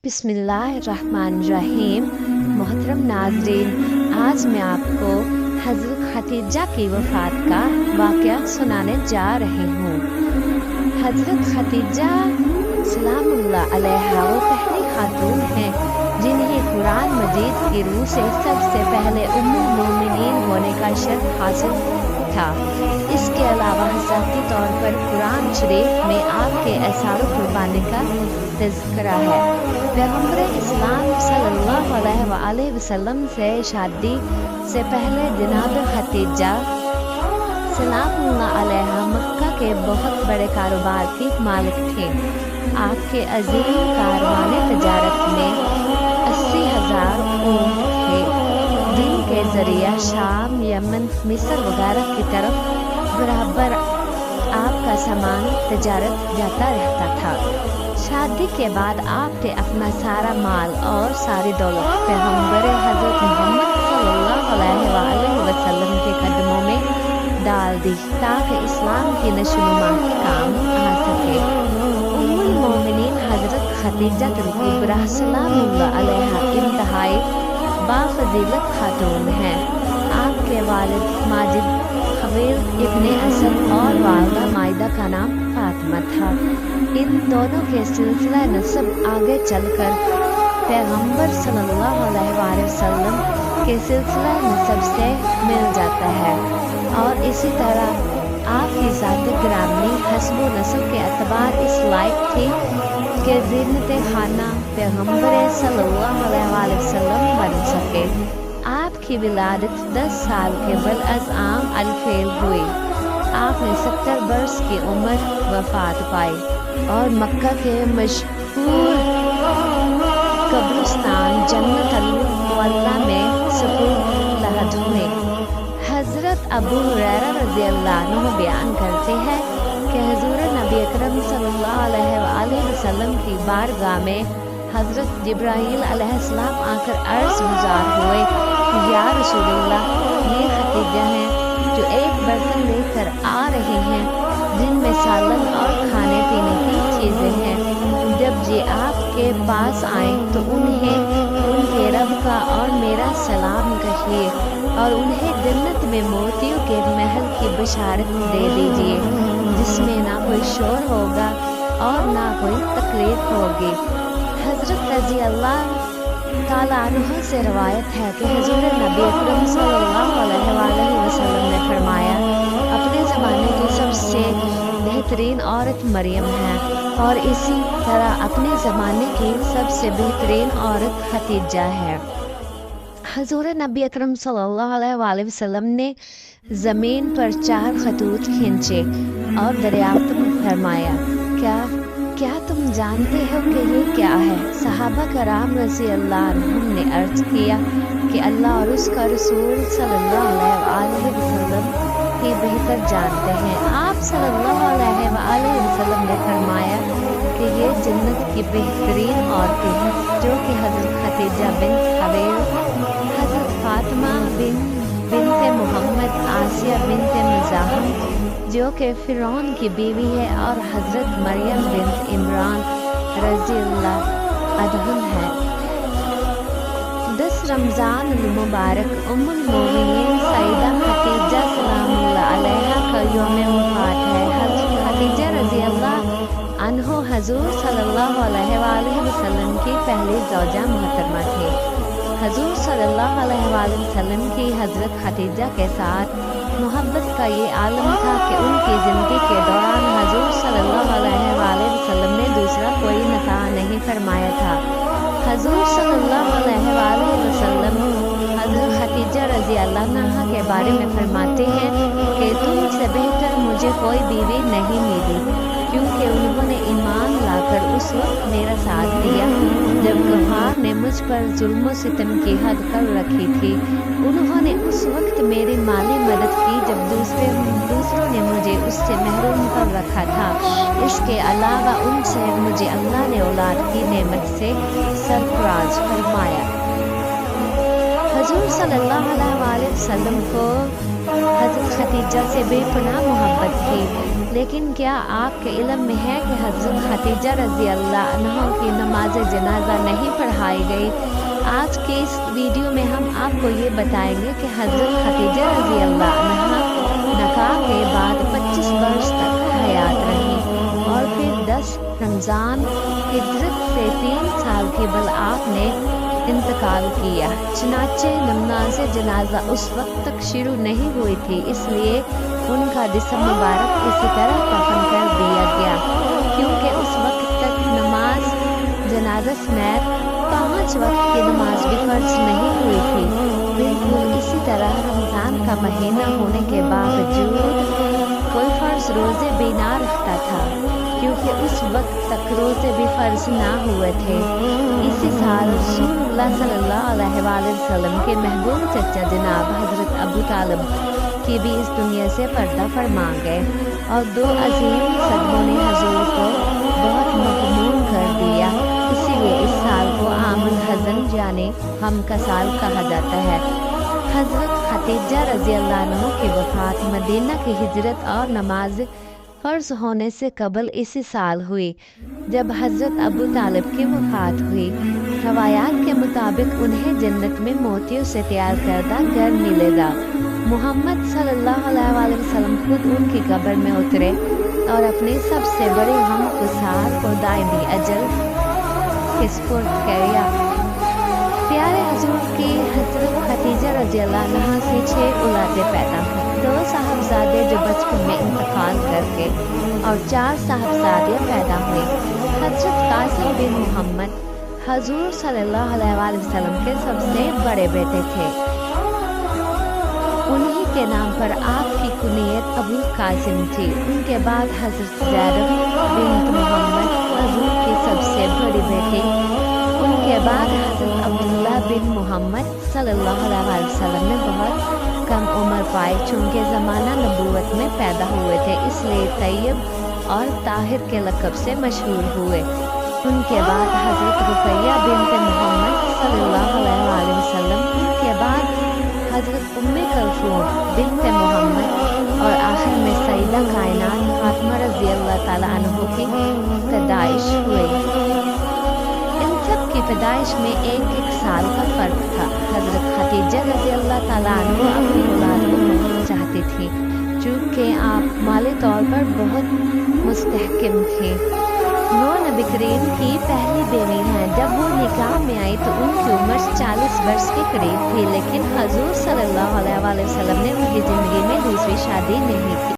बिस्मिल्लाहिर्रहमानिर्रहीम। मोहतरम नाज़रीन, आज मैं आपको हज़रत खदीजा की वफ़ात का वाक़या सुनाने जा रही हूँ। हज़रत खदीजा सलामुल्लाह अलैहा वो पहली खातून हैं जिन्हें कुरान मजीद की रूह से सबसे पहले उम्मुल मोमिनीन होने का शर्फ हासिल था। इसके अलावा ज़ाती तौर पर कुरान शरीफ में आपके एसार कुर्बानी का तज़किरा है। पैगम्बर इस्लाम सल्लल्लाहु अलैहि वसल्लम से शादी से पहले जनाब खदीजा सलामुल्लाह अलैहा मक्का के बहुत बड़े कारोबार की मालिक थे। आपके अजीम कारवाने तजारत में 80,000 ऊँट थे जिनके जरिए शाम, यमन, मिस्र वगैरह की तरफ बराबर आपका सामान तजारत जाता रहता था। शादी के बाद आपने अपना सारा माल और सारी दौलत पैगम्बर हज़रत मोहम्मद सल्लल्लाहु अलैहि वसल्लम के कदमों में डाल दी ताकि इस्लाम की नशोनुमा काम आ सके। उम्मुल मोमिनीन हज़रत खदीजा कुबरा सलामुल्लाह अलैहा इंतहाई बाफजीलत खातून हैं। आपके वालिद माजिद खबीर इब्ने असद और वालिदा माइदा का नाम फातिमा था। इन दोनों के सिलसिला नसब आगे चलकर पैगम्बर सल्लल्लाहु अलैहि वसल्लम के सिलसिला नसब से मिल जाता है और इसी तरह आपकी ज़ात ग्रामी हस्ब नस्ल के अतबार इस लायक थी कि ज़ीनत खाना पैगम्बर सल्लल्लाहु अलैहि वसल्लम बन सके। आपकी विलादत 10 साल के बलअज़ आम अलफेल हुई। आपने 70 बरस की उम्र वफ़ात पाई और मक्का के मशहूर कब्रिस्तान जन्नतुल मुअल्ला में सुपुर्द हुए। हज़रत अबू हुरैरा रज़ियल्लाहु अन्हु बयान करते हैं कि हुज़ूर नबी अकरम सल्लल्लाहु अलैहि वसल्लम की बारगाह में हज़रत जिब्राईल अलैहिस्सलाम आकर अर्ज़ गुज़ार हुए कि या रसूलल्लाह, ये खदीजा हैं जो एक बर्तन लेकर आ रहे हैं जिनमें सालन और खाने पीने की चीज़ें हैं। जब ये आपके पास आए तो उन्हें उनके रब का और मेरा सलाम कहिए और उन्हें जन्नत में मोतियों के महल की बशारत दे दीजिए जिसमें ना कोई शोर होगा और ना कोई तकलीफ होगी। हज़रत रज़ी अल्लाह ताला अन्हु से रवायत है कि हुज़ूर नबी अकरम सल्लल्लाहु अलैहि वसल्लम ने फरमाया, अपने ज़माने की सबसे बेहतरीन औरत मरियम है और इसी तरह अपने ज़माने की सबसे बेहतरीन औरत खदीजा है। हुज़ूर नबी अकरम सल्लल्लाहु अलैहि वसल्लम ने ज़मीन पर 4 खतूत खींचे और दरियाफ्त फरमाया, क्या तुम जानते हो कि ये क्या है? सहाबा कराम रज़ियल्लाहु अन्हुम ने अर्ज़ किया कि अल्लाह और उसका रसूल सल्लल्लाहु अलैहि वसल्लम ही बेहतर जानते हैं। आप सल्लल्लाहु अलैहि वसल्लम ने फरमाया कि ये जन्नत की बेहतरीन औरतें हैं जो कि हज़रत खदीजा बिन्त खुवैलिद, हज़रत फातिमा बिन्त मोहम्मद, आसिया बिन्त मुज़ाहम जो कि फ़िरौन की बीवी है और हज़रत मरियम बिन्त इमरान रज़ियल्लाहु अन्हा है। 10 रमज़ान मुबारक उम्मुल मोमिनीन सईदा खदीजा सलामुल्लाह अलैहा का यौम वफ़ात है। हज़रत खदीजा रज़ियल्लाहु अन्हा हुज़ूर सल्लल्लाहु अलैहि वसल्लम की पहली ज़ौजा मोहतरमा थी। हुज़ूर सल्लल्लाहु अलैहि वसल्लम की हज़रत खदीजा के साथ मोहब्बत का ये आलम था कि उनकी ज़िंदगी के दौरान हुज़ूर सल्लल्लाहु अलैहि वसल्लम ने दूसरा कोई निकाह नहीं फरमाया था। हुज़ूर सल्लल्लाहु अलैहि वसल्लम हज़रत खदीजा रज़ियल्लाहु अन्हा के बारे में फरमाते हैं कि तुमसे बेहतर मुझे कोई बीवी नहीं मिली क्योंकि उन्होंने ईमान लाकर उस वक्त मेरा साथ दिया जब गफ़ार ने मुझ पर जुल्म सितम की हद कर रखी थी। उन्होंने उस वक्त मेरी माली मदद की जब दूसरों ने मुझे उससे महरूम कर रखा था। इसके अलावा उनसे मुझे अल्लाह ने औलाद की नेमत से सरफराज फरमाया। हुजूर सल्लल्लाहु अलैहि वसल्लम को हज़रत खदीजा से बेपनाह मोहब्बत थी, लेकिन क्या आपके इल्म में है कि हज़रत खदीजा रज़ी अल्लाह अन्हा की नमाज जनाजा नहीं पढ़ाई गई? आज के इस वीडियो में हम आपको ये बताएंगे कि हज़रत खदीजा रज़ी अल्लाह अन्हा निकाह के बाद 25 वर्ष तक हयात रही और फिर 10 रमज़ान हिजरत से 3 साल के बाद आपने इंतकाल किया। चनाचे नमाज़ जनाजा उस वक्त तक शुरू नहीं हुई थी, इसलिए उनका जिस्म मुबारक इसी तरह दफन कर दिया गया, क्योंकि उस वक्त तक नमाज जनाजा समेत 5 वक्त की नमाज भी फर्ज नहीं हुई थी। बिल्कुल इसी तरह रमज़ान का महीना होने के बावजूद कोई फ़र्ज रोज़े भी ना रखता था, क्योंकि उस वक्त तक रोज़े भी फ़र्ज ना हुए थे। इसी साल रसूलुल्लाह सल्लल्लाहु अलैहि वसल्लम के महबूब चचा जनाब हज़रत अबू तालिब की भी इस दुनिया से पर्दा फरमा गए और 2 अजीम सदमों ने हजूर को बहुत मगमूम कर दिया। इसीलिए इस साल को आमुल हज़न यानी गम का साल कहा जाता है। हज़रत खदीजा रज़ी अल्लाह अन्हा की वफ़ात मदीना की हिजरत और नमाज फ़र्ज होने से कबल इसी साल हुई, जब हज़रत अबू तालिब की वफ़ात हुई। रवायात के मुताबिक उन्हें जन्नत में मोतियों से तैयार करदा घर मिलेगा। मोहम्मद सल्लल्लाहु अलैहि वसल्लम खुद उनकी कब्र में उतरे और अपने सबसे बड़े गम गुसार और दायमी अजल के सुपुर्द किया। प्यारे हुजूर की हज़रत खदीजा रज़ी अल्लाह अन्हा से 6 औलादें पैदा हुई, 2 साहबजादे जो बचपन में इंतकाल करके और 4 साहबजादियाँ पैदा हुई। हज़रत कासिम बिन मोहम्मद हुजूर सल्लल्लाहु अलैहि वसल्लम के सबसे बड़े बेटे थे। उन्हीं के नाम पर आपकी कुनियत अबुल कासिम थी। उनके बाद हज़रत ज़ैनब बिन्त मोहम्मद हुजूर की सबसे बड़ी बेटी, उनके बाद हज़रत अब्दुल्ला बिन मोहम्मद सल्लल्लाहु अलैहि वसल्लम ने बहुत कम उम्र पाई, चूँकि ज़माना नबूवत में पैदा हुए थे, इसलिए तैयब और ताहिर के लक़ब से मशहूर हुए। उनके बाद हज़रत रुक़ैया बिन्त मोहम्मद सल्लल्लाहु अलैहि वसल्लम, उनके बाद हज़रत उम्मे कुलसूम बिन्त मोहम्मद और आखिर में सईदा कायनात फातिमा रज़ी अल्लाह ताला अन्हा की पैदाइश हुई। इन सब की पैदाइश में 1-1 साल का फ़र्क था। हज़रत खदीजा रज़ी अल्लाह ताला अन्हा अपनी औलाद को बहुत चाहती थी, चूँकि आप माली तौर पर बहुत मुस्तहकम थे। वो नबी करीम की पहली बेटी हैं। जब वो निकाह में आई तो उनकी उम्र 40 वर्ष के करीब थी, लेकिन हुजूर सल्लल्लाहु अलैहि वसल्लम ने उनकी ज़िंदगी में दूसरी शादी नहीं की।